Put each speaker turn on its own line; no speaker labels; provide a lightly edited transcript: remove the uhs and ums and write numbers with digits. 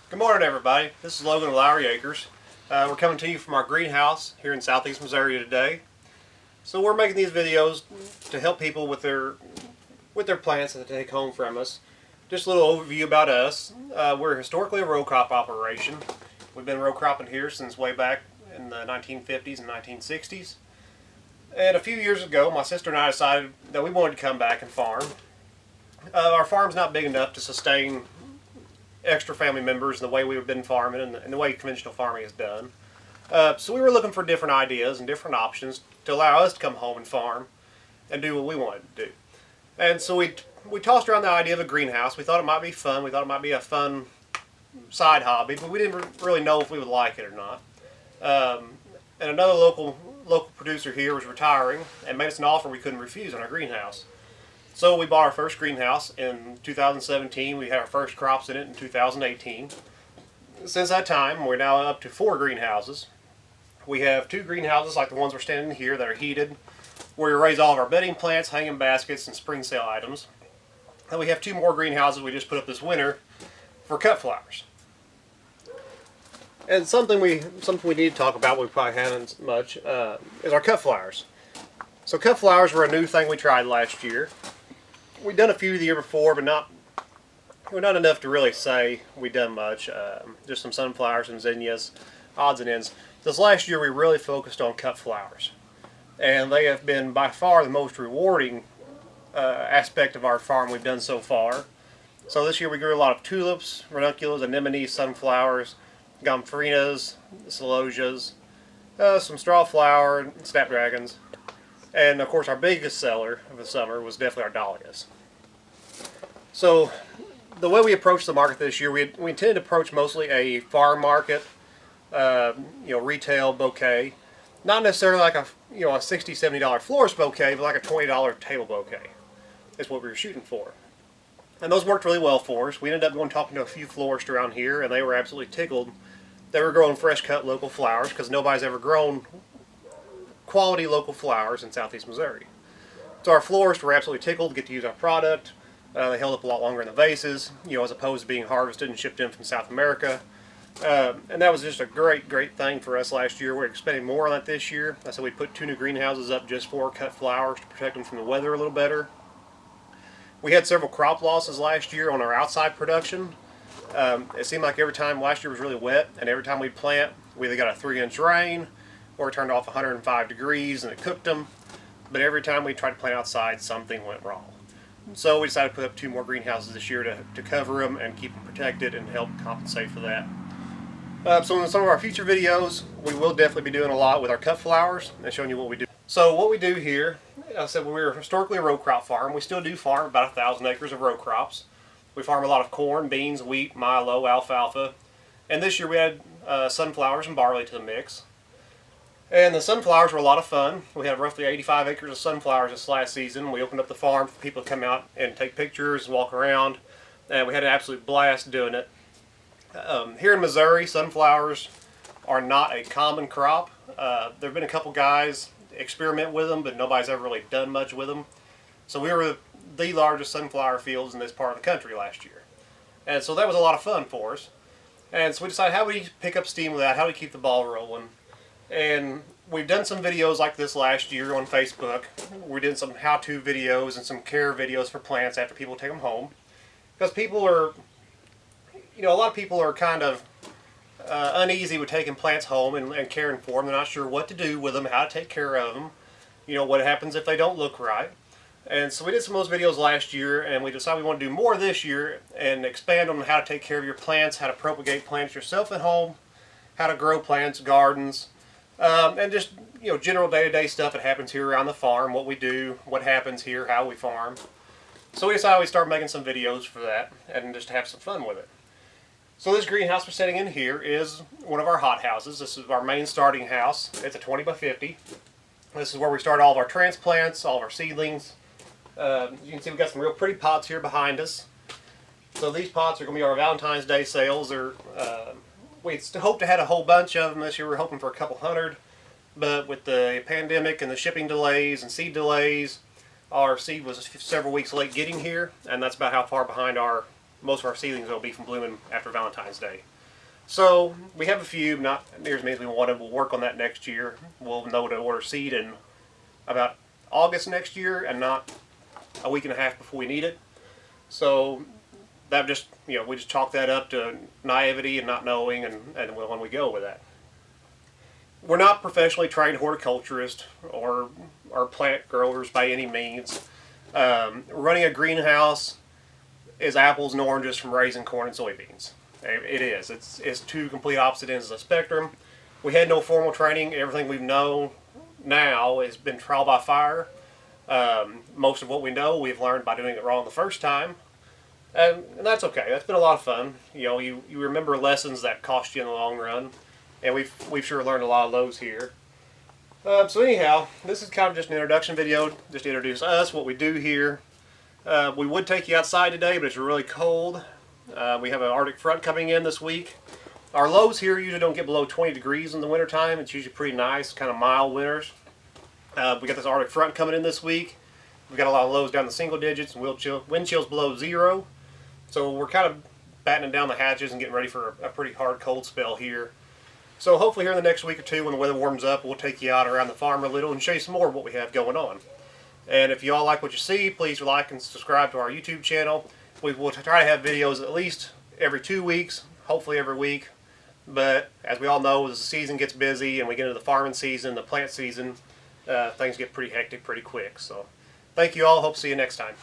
Good morning, everybody. This is Logan of Lowery Acres. We're coming to you from our greenhouse here in southeast Missouri today. So we're making these videos to help people with their plants that they take home from us. Just a little overview about us. We're historically a row crop operation. We've been row cropping here since way back in the 1950s and 1960s. And a few years ago, my sister and I decided that we wanted to come back and farm. Our farm's not big enough to sustain extra family members the way we've been farming and the way conventional farming is done. So we were looking for different ideas and different options to allow us to come home and farm and do what we wanted to do. And so we tossed around the idea of a greenhouse. We thought it might be fun. We thought it might be a fun side hobby, but we didn't really know if we would like it or not. And another local producer here was retiring and made us an offer we couldn't refuse on our greenhouse. So we bought our first greenhouse in 2017. We had our first crops in it in 2018. Since that time, we're now up to 4 greenhouses. We have 2 greenhouses like the ones we're standing in here that are heated, where we raise all of our bedding plants, hanging baskets, and spring sale items. And we have 2 more greenhouses we just put up this winter for cut flowers. And something we need to talk about, we probably haven't much, is our cut flowers. So cut flowers were a new thing we tried last year. We've done a few the year before, but not enough to really say we've done much. Just some sunflowers and zinnias, odds and ends. This last year we really focused on cut flowers. And they have been by far the most rewarding aspect of our farm we've done so far. So this year we grew a lot of tulips, ranunculus, anemones, sunflowers, gomphrenas, celosias, some straw flower, snapdragons. And of course our biggest seller of the summer was definitely our dahlias. So the way we approached the market this year, we intended to approach mostly a farm market, retail bouquet. Not necessarily like a $60, $70 florist bouquet, but like a $20 table bouquet. That's what we were shooting for. And those worked really well for us. We ended up going talking to a few florists around here, and they were absolutely tickled. They were growing fresh cut local flowers because nobody's ever grown quality local flowers in southeast Missouri. So our florists were absolutely tickled to get to use our product. They held up a lot longer in the vases, as opposed to being harvested and shipped in from South America. And that was just a great thing for us last year. We're expecting more on that this year. I said we put 2 new greenhouses up just for cut flowers to protect them from the weather a little better. We had several crop losses last year on our outside production. It seemed like every time last year was really wet, and every time we'd plant, we either got a 3-inch rain or it turned off 105 degrees and it cooked them. But every time we tried to plant outside, something went wrong. So we decided to put up 2 more greenhouses this year to cover them and keep them protected and help compensate for that. So in some of our future videos, we will definitely be doing a lot with our cut flowers and showing you what we do. So what we do here, I said we're historically a row crop farm. We still do farm about 1,000 acres of row crops. We farm a lot of corn, beans, wheat, milo, alfalfa. And this year we had sunflowers and barley to the mix. And the sunflowers were a lot of fun. We had roughly 85 acres of sunflowers this last season. We opened up the farm for people to come out and take pictures and walk around. And we had an absolute blast doing it. Here in Missouri, sunflowers are not a common crop. There have been a couple guys experiment with them, but nobody's ever really done much with them. So we were the largest sunflower fields in this part of the country last year. And so that was a lot of fun for us. And so we decided, how do we pick up steam with that? How do we keep the ball rolling? And we've done some videos like this last year on Facebook. We did some how-to videos and some care videos for plants after people take them home. Because people are, a lot of people are kind of uneasy with taking plants home and caring for them. They're not sure what to do with them, how to take care of them, what happens if they don't look right. And so we did some of those videos last year, and we decided we want to do more this year and expand on how to take care of your plants, how to propagate plants yourself at home, how to grow plants, gardens, and just general day-to-day stuff that happens here around the farm, what we do, what happens here, how we farm. So we decided we'd start making some videos for that and just have some fun with it. So this greenhouse we're sitting in here is one of our hot houses. This is our main starting house. It's a 20 by 50. This is where we start all of our transplants, all of our seedlings. You can see we've got some real pretty pots here behind us. So these pots are going to be our Valentine's Day sales. We hoped to have a whole bunch of them this year. We're hoping for a couple hundred. But with the pandemic and the shipping delays and seed delays, our seed was several weeks late getting here. And that's about how far behind most of our seedlings will be from blooming after Valentine's Day. So we have a few, not near as many as we wanted. We'll work on that next year. We'll know to order seed in about August next year, and not a week and a half before we need it. So that just, we just chalk that up to naivety and not knowing, and when we go with that. We're not professionally trained horticulturists or plant growers by any means. Running a greenhouse is apples and oranges from raising corn and soybeans. It is. It's two complete opposite ends of the spectrum. We had no formal training. Everything we know now has been trial by fire. Most of what we know we've learned by doing it wrong the first time. And that's okay. That's been a lot of fun. You remember lessons that cost you in the long run. And we've sure learned a lot of those here. So anyhow, this is kind of just an introduction video, just to introduce us, what we do here. We would take you outside today, but it's really cold. We have an Arctic front coming in this week. Our lows here usually don't get below 20 degrees in the wintertime. It's usually pretty nice, kind of mild winters. We got this Arctic front coming in this week. We've got a lot of lows down the single digits and wind chills below 0. So we're kind of battening down the hatches and getting ready for a pretty hard cold spell here. So hopefully here in the next week or two, when the weather warms up, we'll take you out around the farm a little and show you some more of what we have going on. And if you all like what you see, please like and subscribe to our YouTube channel. We will try to have videos at least every 2 weeks, hopefully every week. But as we all know, as the season gets busy and we get into the farming season, the plant season, things get pretty hectic pretty quick. So thank you all. Hope to see you next time.